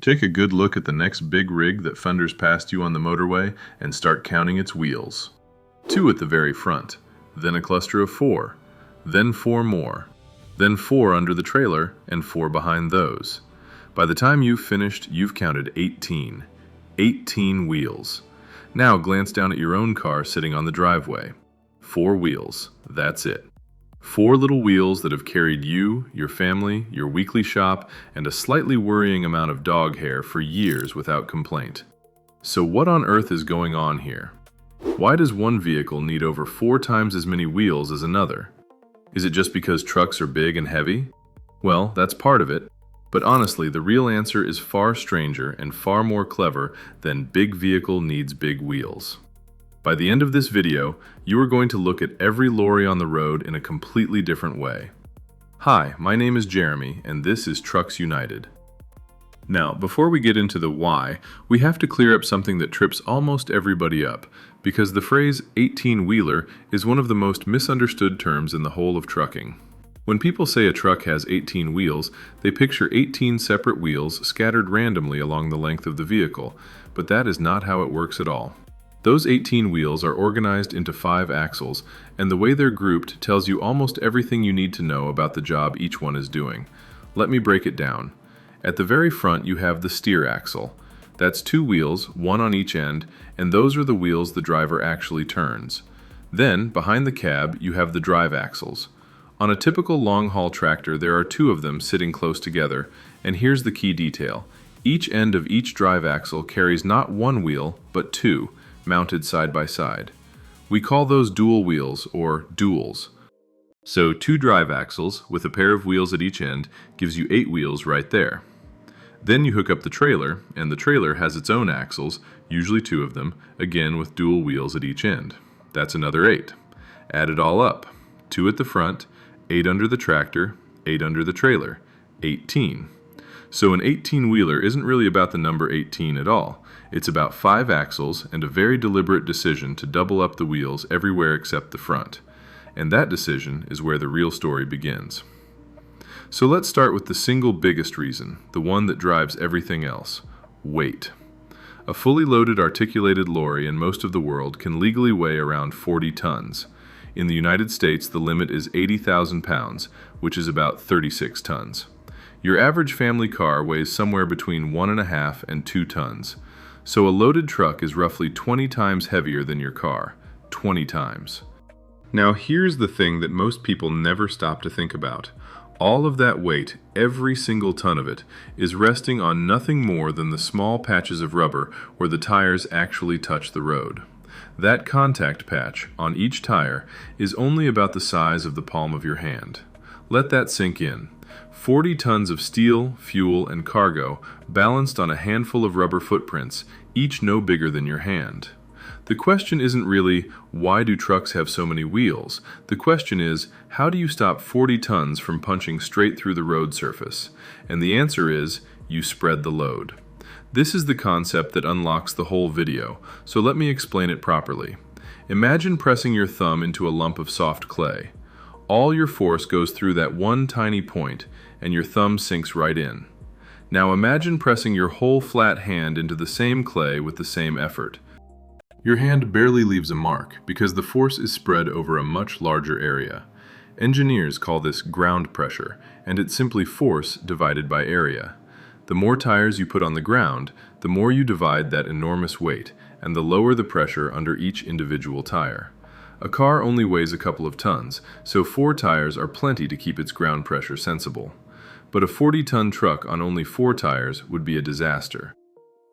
Take a good look at the next big rig that thunders past you on the motorway and start counting its wheels. Two at the very front, then a cluster of four, then four more, then four under the trailer and four behind those. By the time you've finished, you've counted 18. 18 wheels. Now glance down at your own car sitting on the driveway. Four wheels, that's it. Four little wheels that have carried you, your family, your weekly shop, and a slightly worrying amount of dog hair for years without complaint. So what on earth is going on here? Why does one vehicle need over 4 times as many wheels as another? Is it just because trucks are big and heavy? Well, that's part of it. But honestly, the real answer is far stranger and far more clever than big vehicle needs big wheels. By the end of this video, you are going to look at every lorry on the road in a completely different way. Hi, my name is Jeremy, and this is Trucks United. Now, before we get into the why, we have to clear up something that trips almost everybody up, because the phrase 18-wheeler is one of the most misunderstood terms in the whole of trucking. When people say a truck has 18 wheels, they picture 18 separate wheels scattered randomly along the length of the vehicle, but that is not how it works at all. Those 18 wheels are organized into 5 axles, and the way they're grouped tells you almost everything you need to know about the job each one is doing. Let me break it down. At the very front, you have the steer axle. That's 2 wheels, one on each end, and those are the wheels the driver actually turns. Then, behind the cab, you have the drive axles. On a typical long-haul tractor, there are 2 of them sitting close together, and here's the key detail. Each end of each drive axle carries not 1 wheel, but 2, mounted side by side. We call those dual wheels, or duals. So 2 drive axles, with a pair of wheels at each end, gives you 8 wheels right there. Then you hook up the trailer, and the trailer has its own axles, usually 2 of them, again with dual wheels at each end. That's another 8. Add it all up. 2 at the front, 8 under the tractor, 8 under the trailer, 18. So an 18-wheeler isn't really about the number 18 at all. It's about 5 axles and a very deliberate decision to double up the wheels everywhere except the front. And that decision is where the real story begins. So let's start with the single biggest reason, the one that drives everything else: weight. A fully loaded articulated lorry in most of the world can legally weigh around 40 tons. In the United States, the limit is 80,000 pounds, which is about 36 tons. Your average family car weighs somewhere between 1.5 and 2 tons. So a loaded truck is roughly 20 times heavier than your car. 20 times. Now here's the thing that most people never stop to think about. All of that weight, every single ton of it, is resting on nothing more than the small patches of rubber where the tires actually touch the road. That contact patch on each tire is only about the size of the palm of your hand. Let that sink in. 40 tons of steel, fuel, and cargo balanced on a handful of rubber footprints, each no bigger than your hand. The question isn't really, why do trucks have so many wheels? The question is, how do you stop 40 tons from punching straight through the road surface? And the answer is, you spread the load. This is the concept that unlocks the whole video, so let me explain it properly. Imagine pressing your thumb into a lump of soft clay. All your force goes through that one tiny point, and your thumb sinks right in. Now imagine pressing your whole flat hand into the same clay with the same effort. Your hand barely leaves a mark because the force is spread over a much larger area. Engineers call this ground pressure, and it's simply force divided by area. The more tires you put on the ground, the more you divide that enormous weight, and the lower the pressure under each individual tire. A car only weighs a couple of tons, so 4 tires are plenty to keep its ground pressure sensible. But a 40-ton truck on only 4 tires would be a disaster.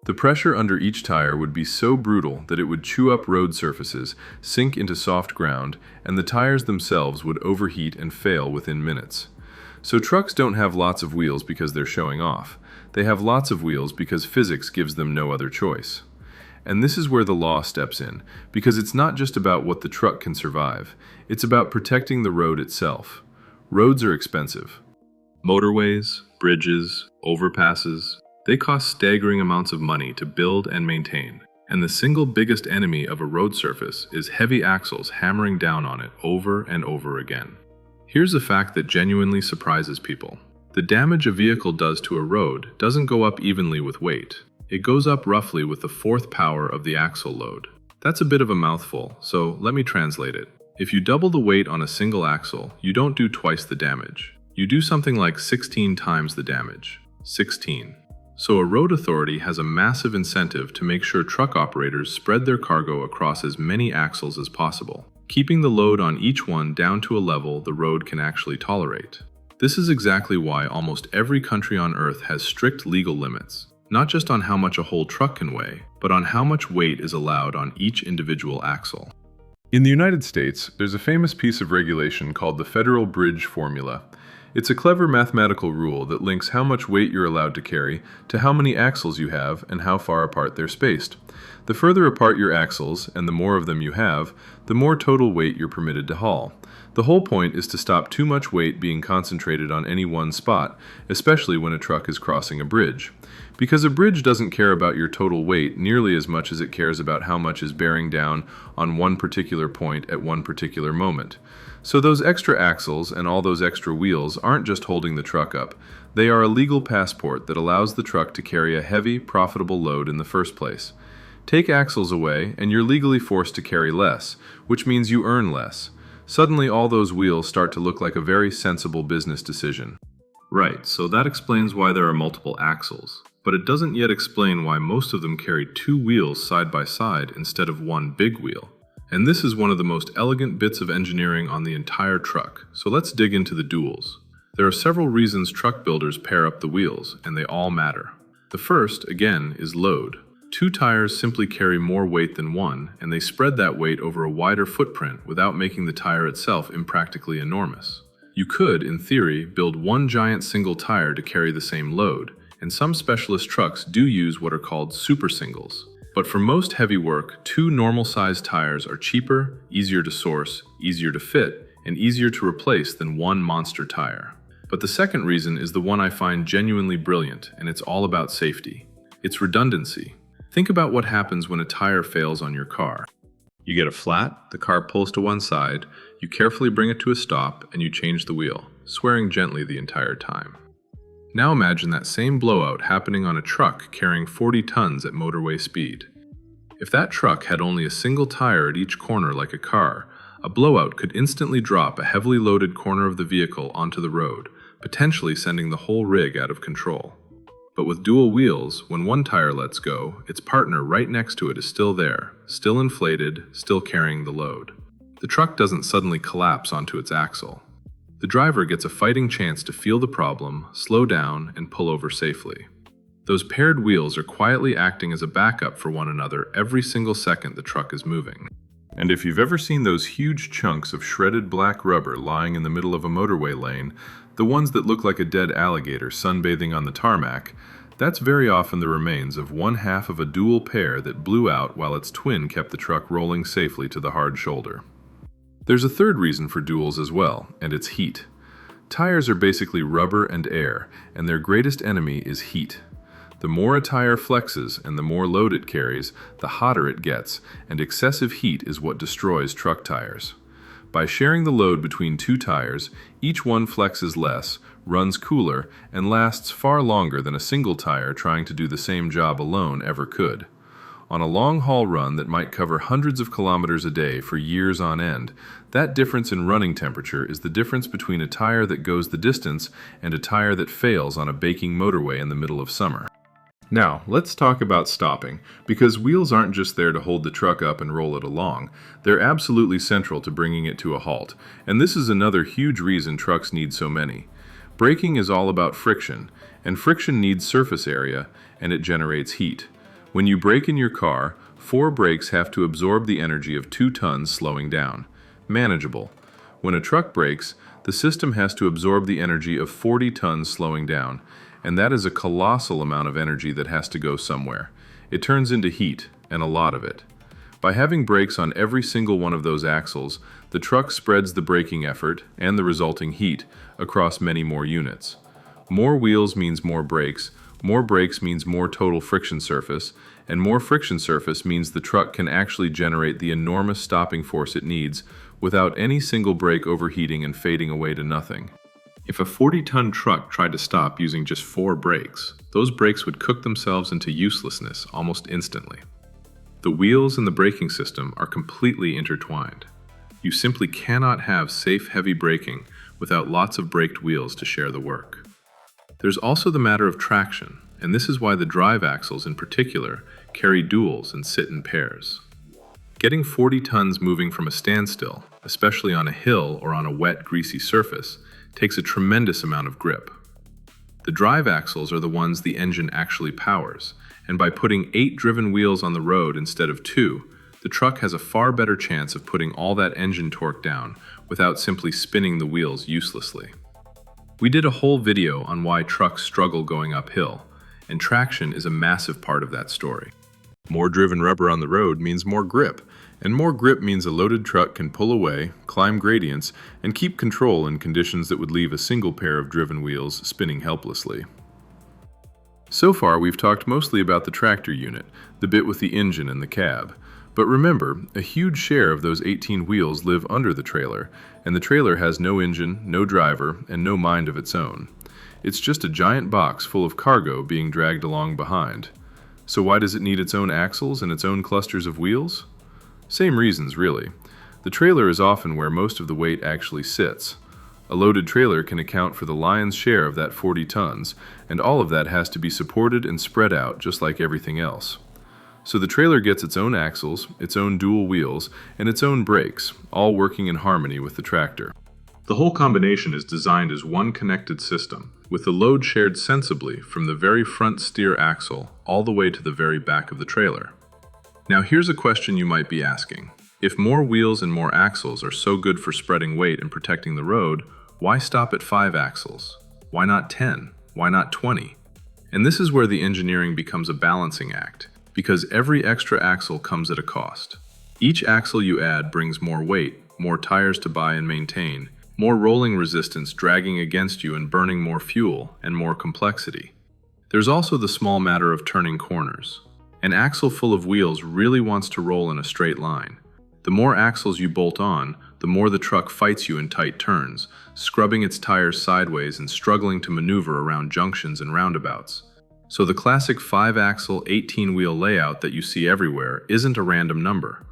The pressure under each tire would be so brutal that it would chew up road surfaces, sink into soft ground, and the tires themselves would overheat and fail within minutes. So trucks don't have lots of wheels because they're showing off. They have lots of wheels because physics gives them no other choice. And this is where the law steps in, because it's not just about what the truck can survive. It's about protecting the road itself. Roads are expensive. Motorways, bridges, overpasses, they cost staggering amounts of money to build and maintain. And the single biggest enemy of a road surface is heavy axles hammering down on it over and over again. Here's a fact that genuinely surprises people. The damage a vehicle does to a road doesn't go up evenly with weight. It goes up roughly with the fourth power of the axle load. That's a bit of a mouthful, so let me translate it. If you double the weight on a single axle, you don't do twice the damage. You do something like 16 times the damage. 16. So a road authority has a massive incentive to make sure truck operators spread their cargo across as many axles as possible, keeping the load on each one down to a level the road can actually tolerate. This is exactly why almost every country on Earth has strict legal limits, not just on how much a whole truck can weigh, but on how much weight is allowed on each individual axle. In the United States, there's a famous piece of regulation called the Federal Bridge Formula. It's a clever mathematical rule that links how much weight you're allowed to carry to how many axles you have and how far apart they're spaced. The further apart your axles, and the more of them you have, the more total weight you're permitted to haul. The whole point is to stop too much weight being concentrated on any one spot, especially when a truck is crossing a bridge. Because a bridge doesn't care about your total weight nearly as much as it cares about how much is bearing down on one particular point at one particular moment. So those extra axles and all those extra wheels aren't just holding the truck up. They are a legal passport that allows the truck to carry a heavy, profitable load in the first place. Take axles away, and you're legally forced to carry less, which means you earn less. Suddenly all those wheels start to look like a very sensible business decision. Right, so that explains why there are multiple axles. But it doesn't yet explain why most of them carry two wheels side by side instead of one big wheel. And this is one of the most elegant bits of engineering on the entire truck, so let's dig into the duals. There are several reasons truck builders pair up the wheels, and they all matter. The first, again, is load. Two tires simply carry more weight than one, and they spread that weight over a wider footprint without making the tire itself impractically enormous. You could, in theory, build one giant single tire to carry the same load, and some specialist trucks do use what are called super singles. But for most heavy work, two normal-sized tires are cheaper, easier to source, easier to fit, and easier to replace than one monster tire. But the second reason is the one I find genuinely brilliant, and it's all about safety. It's redundancy. Think about what happens when a tire fails on your car. You get a flat, the car pulls to one side, you carefully bring it to a stop, and you change the wheel, swearing gently the entire time. Now imagine that same blowout happening on a truck carrying 40 tons at motorway speed. If that truck had only a single tire at each corner like a car, a blowout could instantly drop a heavily loaded corner of the vehicle onto the road, potentially sending the whole rig out of control. But with dual wheels, when one tire lets go, its partner right next to it is still there, still inflated, still carrying the load. The truck doesn't suddenly collapse onto its axle. The driver gets a fighting chance to feel the problem, slow down, and pull over safely. Those paired wheels are quietly acting as a backup for one another every single second the truck is moving. And if you've ever seen those huge chunks of shredded black rubber lying in the middle of a motorway lane, the ones that look like a dead alligator sunbathing on the tarmac, that's very often the remains of one half of a dual pair that blew out while its twin kept the truck rolling safely to the hard shoulder. There's a third reason for duals as well, and it's heat. Tires are basically rubber and air, and their greatest enemy is heat. The more a tire flexes and the more load it carries, the hotter it gets, and excessive heat is what destroys truck tires. By sharing the load between two tires, each one flexes less, runs cooler, and lasts far longer than a single tire trying to do the same job alone ever could. On a long-haul run that might cover hundreds of kilometers a day for years on end, that difference in running temperature is the difference between a tire that goes the distance and a tire that fails on a baking motorway in the middle of summer. Now, let's talk about stopping, because wheels aren't just there to hold the truck up and roll it along. They're absolutely central to bringing it to a halt, and this is another huge reason trucks need so many. Braking is all about friction, and friction needs surface area, and it generates heat. When you brake in your car, 4 brakes have to absorb the energy of 2 tons slowing down. Manageable. When a truck brakes, the system has to absorb the energy of 40 tons slowing down, and that is a colossal amount of energy that has to go somewhere. It turns into heat, and a lot of it. By having brakes on every single one of those axles, the truck spreads the braking effort and the resulting heat across many more units. More wheels means more brakes means more total friction surface, and more friction surface means the truck can actually generate the enormous stopping force it needs without any single brake overheating and fading away to nothing. If a 40-ton truck tried to stop using just 4 brakes, those brakes would cook themselves into uselessness almost instantly. The wheels and the braking system are completely intertwined. You simply cannot have safe, heavy braking without lots of braked wheels to share the work. There's also the matter of traction, and this is why the drive axles in particular carry duals and sit in pairs. Getting 40 tons moving from a standstill, especially on a hill or on a wet, greasy surface, takes a tremendous amount of grip. The drive axles are the ones the engine actually powers, and by putting 8 driven wheels on the road instead of 2, the truck has a far better chance of putting all that engine torque down without simply spinning the wheels uselessly. We did a whole video on why trucks struggle going uphill, and traction is a massive part of that story. More driven rubber on the road means more grip, and more grip means a loaded truck can pull away, climb gradients, and keep control in conditions that would leave a single pair of driven wheels spinning helplessly. So far, we've talked mostly about the tractor unit, the bit with the engine and the cab. But remember, a huge share of those 18 wheels live under the trailer, and the trailer has no engine, no driver, and no mind of its own. It's just a giant box full of cargo being dragged along behind. So why does it need its own axles and its own clusters of wheels? Same reasons, really. The trailer is often where most of the weight actually sits. A loaded trailer can account for the lion's share of that 40 tons, and all of that has to be supported and spread out just like everything else. So the trailer gets its own axles, its own dual wheels, and its own brakes, all working in harmony with the tractor. The whole combination is designed as one connected system, with the load shared sensibly from the very front steer axle all the way to the very back of the trailer. Now here's a question you might be asking. If more wheels and more axles are so good for spreading weight and protecting the road, why stop at 5 axles? Why not 10? Why not 20? And this is where the engineering becomes a balancing act, because every extra axle comes at a cost. Each axle you add brings more weight, more tires to buy and maintain, more rolling resistance dragging against you and burning more fuel, and more complexity. There's also the small matter of turning corners. An axle full of wheels really wants to roll in a straight line. The more axles you bolt on, the more the truck fights you in tight turns, scrubbing its tires sideways and struggling to maneuver around junctions and roundabouts. So the classic 5-axle, 18-wheel layout that you see everywhere isn't a random number.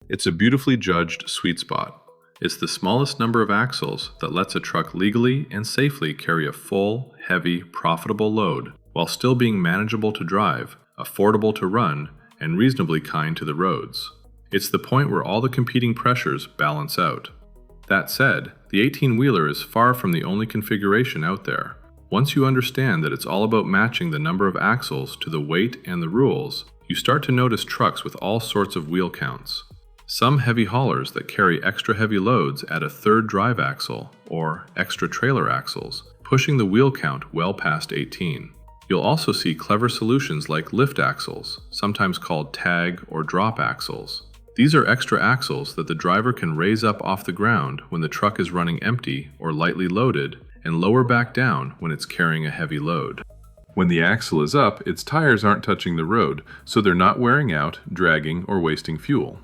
It's a beautifully judged sweet spot. It's the smallest number of axles that lets a truck legally and safely carry a full, heavy, profitable load while still being manageable to drive, affordable to run, and reasonably kind to the roads. It's the point where all the competing pressures balance out. That said, the 18-wheeler is far from the only configuration out there. Once you understand that it's all about matching the number of axles to the weight and the rules, you start to notice trucks with all sorts of wheel counts. Some heavy haulers that carry extra heavy loads add a 3rd drive axle, or extra trailer axles, pushing the wheel count well past 18. You'll also see clever solutions like lift axles, sometimes called tag or drop axles. These are extra axles that the driver can raise up off the ground when the truck is running empty or lightly loaded, and lower back down when it's carrying a heavy load. When the axle is up, its tires aren't touching the road, so they're not wearing out, dragging, or wasting fuel.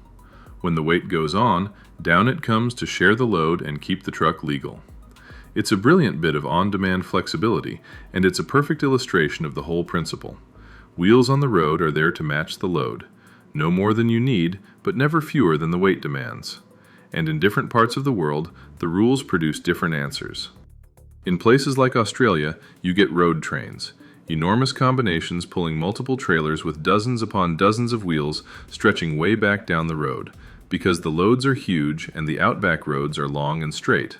When the weight goes on, down it comes to share the load and keep the truck legal. It's a brilliant bit of on-demand flexibility, and it's a perfect illustration of the whole principle. Wheels on the road are there to match the load. No more than you need, but never fewer than the weight demands. And in different parts of the world, the rules produce different answers. In places like Australia, you get road trains, enormous combinations pulling multiple trailers with dozens upon dozens of wheels stretching way back down the road, because the loads are huge and the outback roads are long and straight.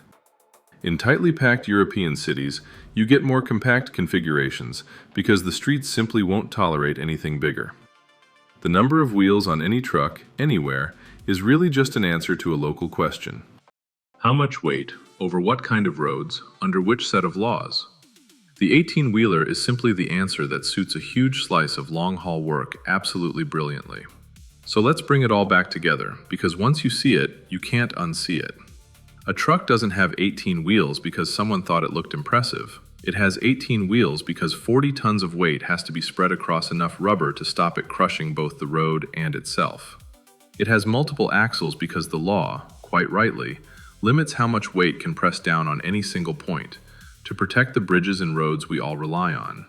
In tightly packed European cities, you get more compact configurations because the streets simply won't tolerate anything bigger. The number of wheels on any truck, anywhere, is really just an answer to a local question. How much weight, over what kind of roads, under which set of laws? The 18-wheeler is simply the answer that suits a huge slice of long-haul work absolutely brilliantly. So let's bring it all back together, because once you see it, you can't unsee it. A truck doesn't have 18 wheels because someone thought it looked impressive. It has 18 wheels because 40 tons of weight has to be spread across enough rubber to stop it crushing both the road and itself. It has multiple axles because the law, quite rightly, limits how much weight can press down on any single point, to protect the bridges and roads we all rely on.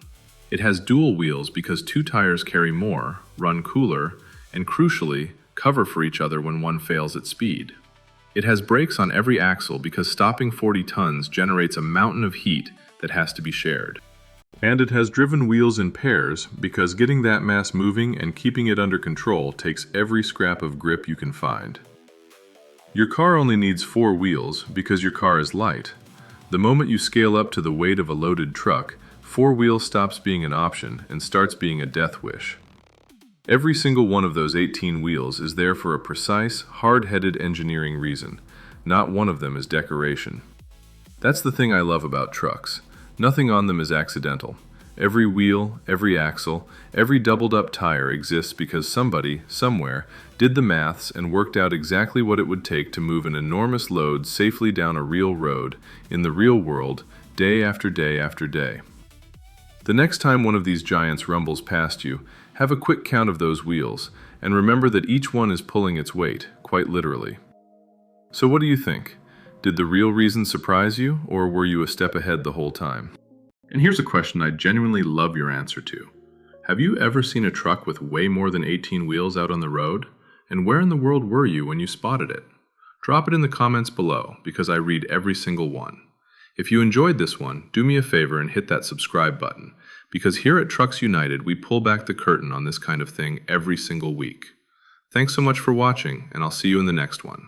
It has dual wheels because two tires carry more, run cooler, and crucially, cover for each other when one fails at speed. It has brakes on every axle because stopping 40 tons generates a mountain of heat that has to be shared. And it has driven wheels in pairs because getting that mass moving and keeping it under control takes every scrap of grip you can find. Your car only needs 4 wheels because your car is light. The moment you scale up to the weight of a loaded truck, 4 wheels stops being an option and starts being a death wish. Every single one of those 18 wheels is there for a precise, hard-headed engineering reason. Not one of them is decoration. That's the thing I love about trucks. Nothing on them is accidental. Every wheel, every axle, every doubled-up tire exists because somebody, somewhere, did the maths and worked out exactly what it would take to move an enormous load safely down a real road, in the real world, day after day after day. The next time one of these giants rumbles past you, have a quick count of those wheels, and remember that each one is pulling its weight, quite literally. So what do you think? Did the real reason surprise you, or were you a step ahead the whole time? And here's a question I genuinely love your answer to. Have you ever seen a truck with way more than 18 wheels out on the road? And where in the world were you when you spotted it? Drop it in the comments below, because I read every single one. If you enjoyed this one, do me a favor and hit that subscribe button, because here at Trucks United, we pull back the curtain on this kind of thing every single week. Thanks so much for watching, and I'll see you in the next one.